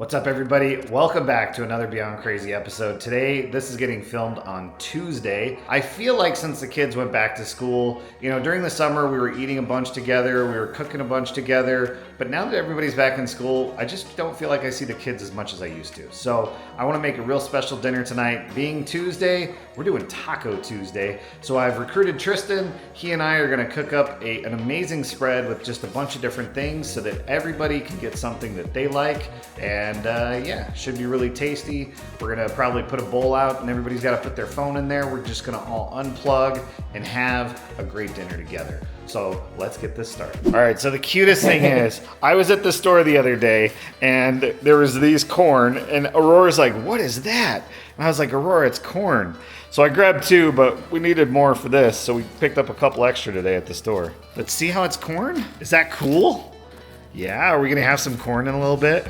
What's up, everybody? Welcome back to another Beyond Crazy episode. Today, this is getting filmed on Tuesday. I feel like since the kids went back to school, during the summer we were eating a bunch together, we were cooking a bunch together, but now that everybody's back in school, I just don't feel like I see the kids as much as I used to. So I want to make a real special dinner tonight. Being Tuesday, we're doing Taco Tuesday. So I've recruited Tristan. He and I are going to cook up an amazing spread with just a bunch of different things so that everybody can get something that they like. And should be really tasty. We're gonna probably put a bowl out and everybody's gotta put their phone in there. We're just gonna all unplug and have a great dinner together. So let's get this started. All right, so the cutest thing is, I was at the store the other day and there was these corn and Aurora's like, what is that? And I was like, Aurora, it's corn. So I grabbed two, but we needed more for this. So we picked up a couple extra today at the store. But see how it's corn? Is that cool? Yeah, are we gonna have some corn in a little bit?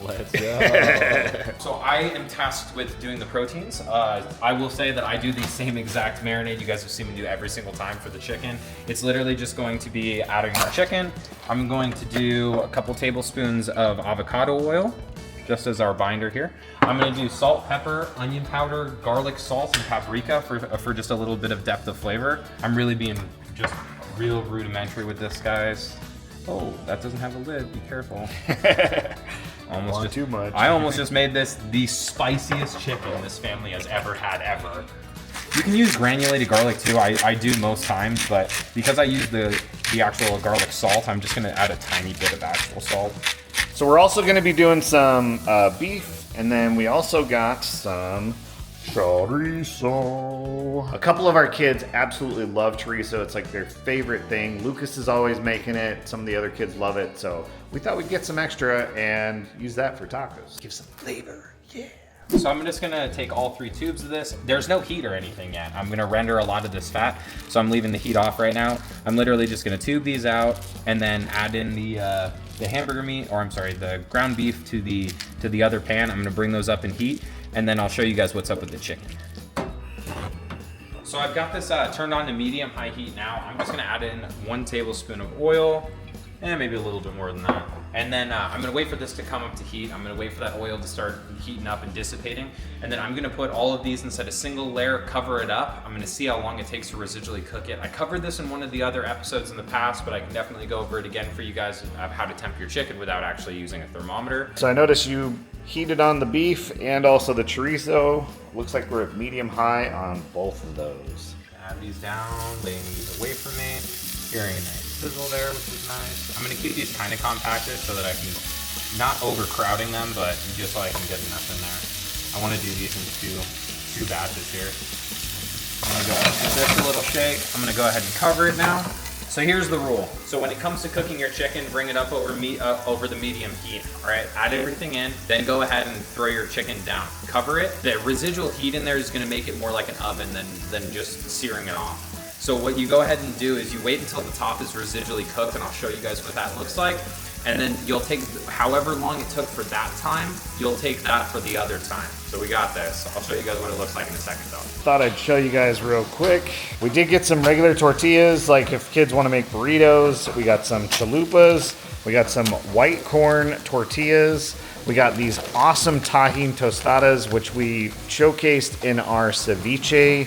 Let's go. So I am tasked with doing the proteins. I will say that I do the same exact marinade you guys have seen me do every single time for the chicken. It's literally just going to be adding our chicken. I'm going to do a couple tablespoons of avocado oil, just as our binder here. I'm gonna do salt, pepper, onion powder, garlic salt, and paprika for just a little bit of depth of flavor. I'm really being just real rudimentary with this, guys. Oh, that doesn't have a lid, be careful. Too much. I almost just made this the spiciest chicken this family has ever had ever. You can use granulated garlic too. I do most times, but because I use the actual garlic salt, I'm just gonna add a tiny bit of actual salt. So we're also gonna be doing some beef, and then we also got some chorizo. A couple of our kids absolutely love chorizo. It's like their favorite thing. Lucas is always making it. Some of the other kids love it. So we thought we'd get some extra and use that for tacos. Give some flavor, yeah. So I'm just gonna take all 3 tubes of this. There's no heat or anything yet. I'm gonna render a lot of this fat, so I'm leaving the heat off right now. I'm literally just gonna tube these out and then add in the hamburger meat, or I'm sorry, the ground beef to the other pan. I'm gonna bring those up in heat, and then I'll show you guys what's up with the chicken. So I've got this turned on to medium-high heat now. I'm just gonna add in 1 tablespoon of oil, and maybe a little bit more than that. And then I'm gonna wait for this to come up to heat. I'm gonna wait for that oil to start heating up and dissipating. And then I'm gonna put all of these inside a single layer, cover it up. I'm gonna see how long it takes to residually cook it. I covered this in one of the other episodes in the past, but I can definitely go over it again for you guys of how to temp your chicken without actually using a thermometer. So I noticed you heated on the beef and also the chorizo. Looks like we're at medium-high on both of those. Add these down, laying these away from me. Hearing a nice sizzle there, which is nice. I'm gonna keep these kind of compacted so that I can, not overcrowding them, but just so I can get enough in there. I wanna do these in two batches here. I'm gonna go ahead and give this a little shake. I'm gonna go ahead and cover it now. So here's the rule. So when it comes to cooking your chicken, bring it up over the medium heat, all right? Add everything in, then go ahead and throw your chicken down. Cover it. The residual heat in there is gonna make it more like an oven than just searing it off. So what you go ahead and do is you wait until the top is residually cooked, and I'll show you guys what that looks like. And then you'll take however long it took for that time, you'll take that for the other time. So we got this. I'll show you guys what it looks like in a second though. Thought I'd show you guys real quick. We did get some regular tortillas, like if kids want to make burritos. We got some chalupas. We got some white corn tortillas. We got these awesome tajin tostadas, which we showcased in our ceviche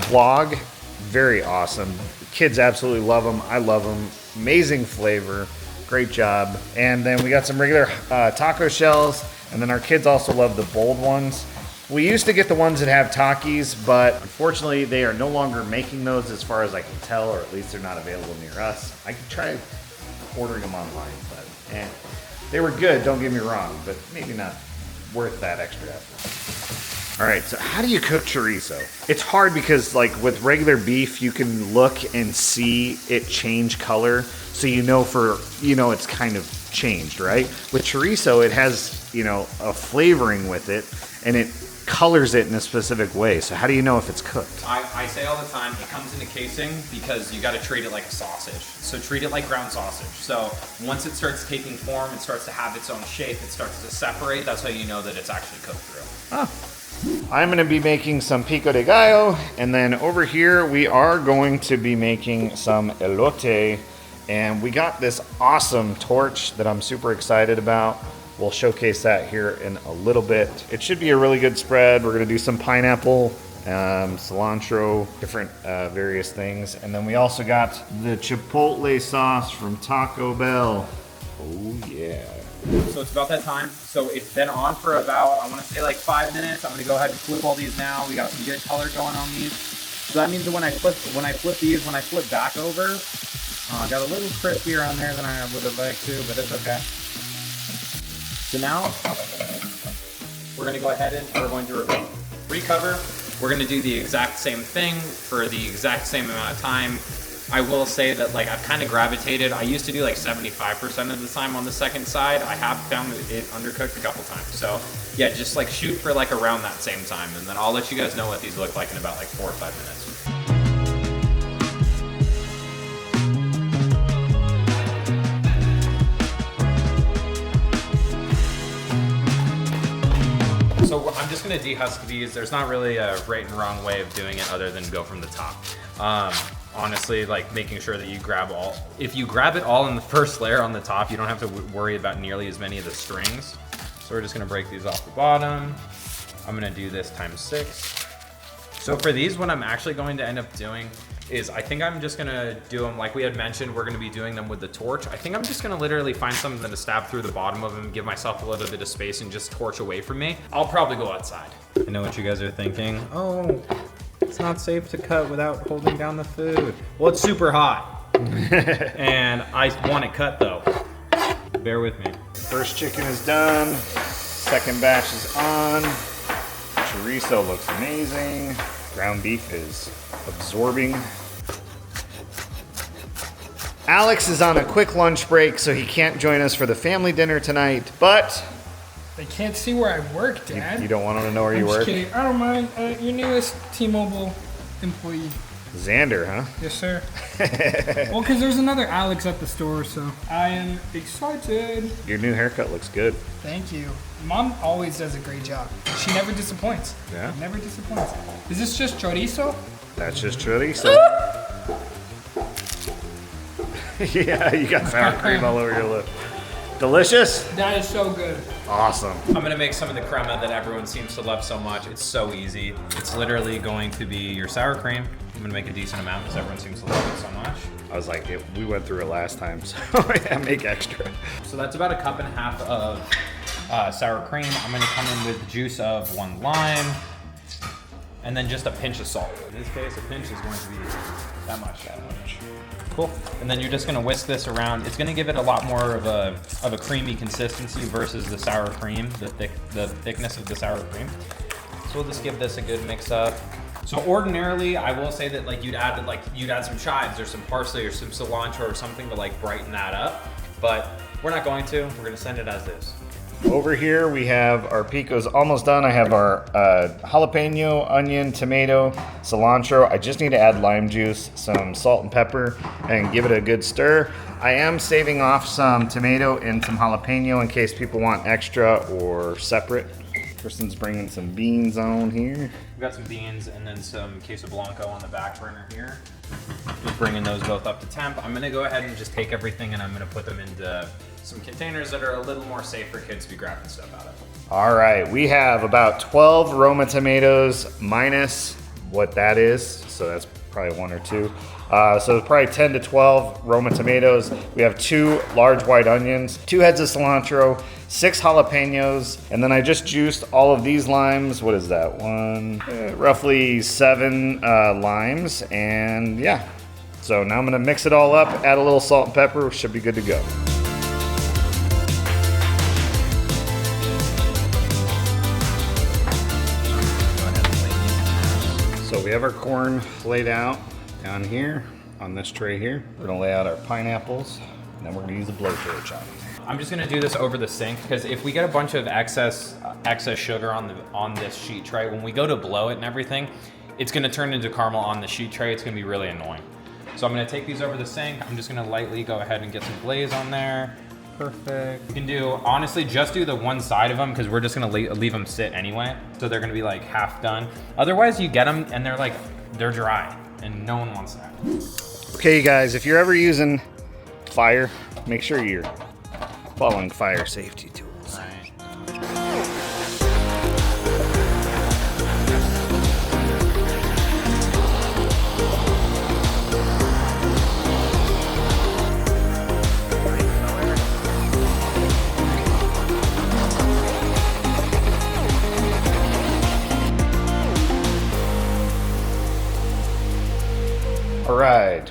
vlog. Very awesome. Kids absolutely love them. I love them. Amazing flavor. Great job. And then we got some regular taco shells. And then our kids also love the bold ones. We used to get the ones that have Takis, but unfortunately they are no longer making those as far as I can tell, or at least they're not available near us. I could try ordering them online, but they were good, don't get me wrong, but maybe not worth that extra effort. All right, so how do you cook chorizo? It's hard because like with regular beef, you can look and see it change color. So it's kind of changed, right? With chorizo, it has, a flavoring with it and it colors it in a specific way. So how do you know if it's cooked? I say all the time, it comes in a casing because you gotta treat it like a sausage. So treat it like ground sausage. So once it starts taking form, it starts to have its own shape, it starts to separate, that's how you know that it's actually cooked through. Oh. I'm going to be making some pico de gallo, and then over here we are going to be making some elote, and we got this awesome torch that I'm super excited about. We'll showcase that here in a little bit. It should be a really good spread. We're gonna do some pineapple, cilantro, different various things. And then we also got the chipotle sauce from Taco Bell. Oh yeah. So it's about that time. So it's been on for about, I want to say like 5 minutes. I'm going to go ahead and flip all these now. We got some good color going on these. So that means that when I flip back over, I got a little crispier on there than I would have liked to, but it's okay. So now we're going to go ahead and we're going to recover. We're going to do the exact same thing for the exact same amount of time. I will say that like I've kind of gravitated. I used to do like 75% of the time on the second side. I have found it undercooked a couple times. So yeah, just like shoot for like around that same time, and then I'll let you guys know what these look like in about like 4 or 5 minutes. So I'm just gonna dehusk these. There's not really a right and wrong way of doing it other than go from the top. Honestly, like making sure that you grab all, if you grab it all in the first layer on the top, you don't have to worry about nearly as many of the strings. So we're just gonna break these off the bottom. I'm gonna do this times 6. So for these, what I'm actually going to end up doing is I think I'm just gonna do them like we had mentioned, we're gonna be doing them with the torch. I think I'm just gonna literally find something to stab through the bottom of them, give myself a little bit of space and just torch away from me. I'll probably go outside. I know what you guys are thinking. Oh, it's not safe to cut without holding down the food. Well, it's super hot. And I want it cut though. Bear with me. First chicken is done. Second batch is on. Chorizo looks amazing. Ground beef is absorbing. Alex is on a quick lunch break, so he can't join us for the family dinner tonight, but they can't see where I work, Dad. you don't want them to know where you work? I'm just kidding. I don't mind. Your newest T-Mobile employee. Xander, huh? Yes, sir. Well, because there's another Alex at the store, so I am excited. Your new haircut looks good. Thank you. Mom always does a great job. She never disappoints. Yeah? Never disappoints. Is this just chorizo? That's just chorizo. Yeah, you got sour cream all over your lip. Delicious? That is so good. Awesome. I'm gonna make some of the crema that everyone seems to love so much. It's so easy. It's literally going to be your sour cream. I'm gonna make a decent amount because everyone seems to love it so much. I was like, we went through it last time, so yeah, make extra. So that's about 1.5 cups of sour cream. I'm gonna come in with the juice of 1 lime, and then just a pinch of salt. In this case, a pinch is going to be that much. Cool. And then you're just gonna whisk this around. It's gonna give it a lot more of a creamy consistency versus the sour cream, the thickness of the sour cream. So we'll just give this a good mix up. So ordinarily, I will say that like you'd add some chives or some parsley or some cilantro or something to like brighten that up, but we're not going to. We're gonna send it as is. Over here we have our picos almost done. I have our jalapeno, onion, tomato, cilantro. I just need to add lime juice, some salt and pepper, and give it a good stir. I am saving off some tomato and some jalapeno in case people want extra or separate. Tristan's bringing some beans on here. We've got some beans and then some queso blanco on the back burner here. Just bringing those both up to temp. I'm gonna go ahead and just take everything and I'm gonna put them into some containers that are a little more safe for kids to be grabbing stuff out of. All right, we have about 12 Roma tomatoes minus what that is. So that's probably 1 or 2. So probably 10 to 12 Roma tomatoes. We have 2 large white onions, 2 heads of cilantro, 6 jalapenos, and then I just juiced all of these limes. What is that? Roughly 7 limes, and yeah. So now I'm gonna mix it all up, add a little salt and pepper, should be good to go. So we have our corn laid out down here on this tray here. We're gonna lay out our pineapples, and then we're gonna use a blowtorch on it. I'm just gonna do this over the sink because if we get a bunch of excess sugar on this sheet tray, when we go to blow it and everything, it's gonna turn into caramel on the sheet tray. It's gonna be really annoying. So I'm gonna take these over the sink. I'm just gonna lightly go ahead and get some glaze on there. Perfect. You can do, honestly, just do the one side of them because we're just gonna leave them sit anyway. So they're gonna be like half done. Otherwise you get them and they're dry and no one wants that. Okay, you guys, if you're ever using fire, make sure you're following fire safety tools. All right.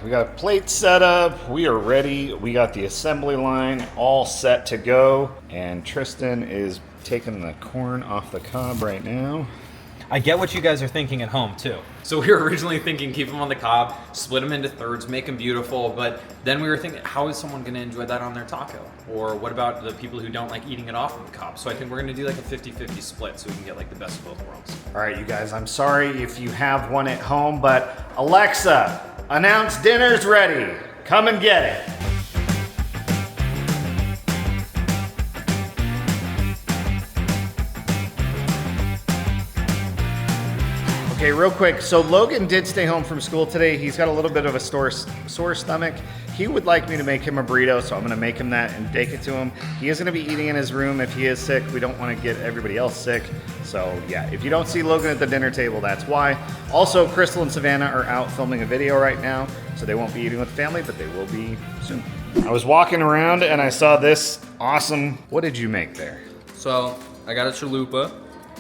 we got plates set up. We are ready. We got the assembly line all set to go. And Tristan is taking the corn off the cob right now. I get what you guys are thinking at home too. So we were originally thinking keep them on the cob, split them into thirds, make them beautiful, but then we were thinking, how is someone gonna enjoy that on their taco? Or what about the people who don't like eating it off of the cob? So I think we're gonna do like a 50-50 split so we can get like the best of both worlds. All right, you guys, I'm sorry if you have one at home, but Alexa, announce dinner's ready. Come and get it. Okay, real quick. So Logan did stay home from school today. He's got a little bit of a sore stomach. He would like me to make him a burrito, so I'm gonna make him that and take it to him. He is gonna be eating in his room if he is sick. We don't wanna get everybody else sick. So yeah, if you don't see Logan at the dinner table, that's why. Also, Crystal and Savannah are out filming a video right now, so they won't be eating with family, but they will be soon. I was walking around and I saw this awesome, what did you make there? So I got a chalupa,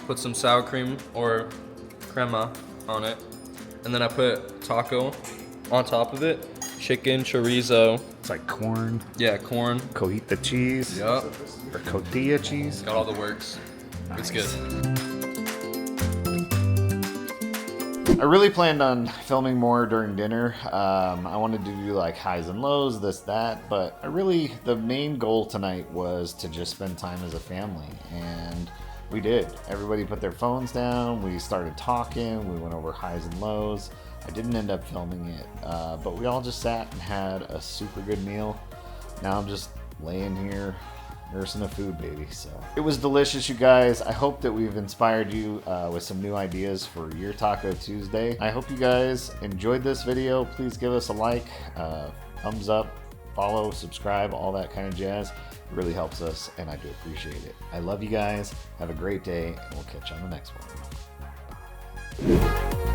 put some sour cream or crema on it, and then I put taco on top of it, chicken, chorizo. It's like corn. Yeah, corn. Cojita cheese. Yup. Or cotilla cheese. Got all the works. Nice. It's good. I really planned on filming more during dinner. I wanted to do like highs and lows, this, that, but the main goal tonight was to just spend time as a family, and we did. Everybody put their phones down, we started talking, we went over highs and lows. I didn't end up filming it, but we all just sat and had a super good meal. Now I'm just laying here nursing a food baby. So it was delicious, you guys. I hope that we've inspired you with some new ideas for your Taco Tuesday. I hope you guys enjoyed this video. Please give us a like, thumbs up, follow, subscribe, all that kind of jazz. It really helps us, and I do appreciate it. I love you guys. Have a great day, and we'll catch you on the next one.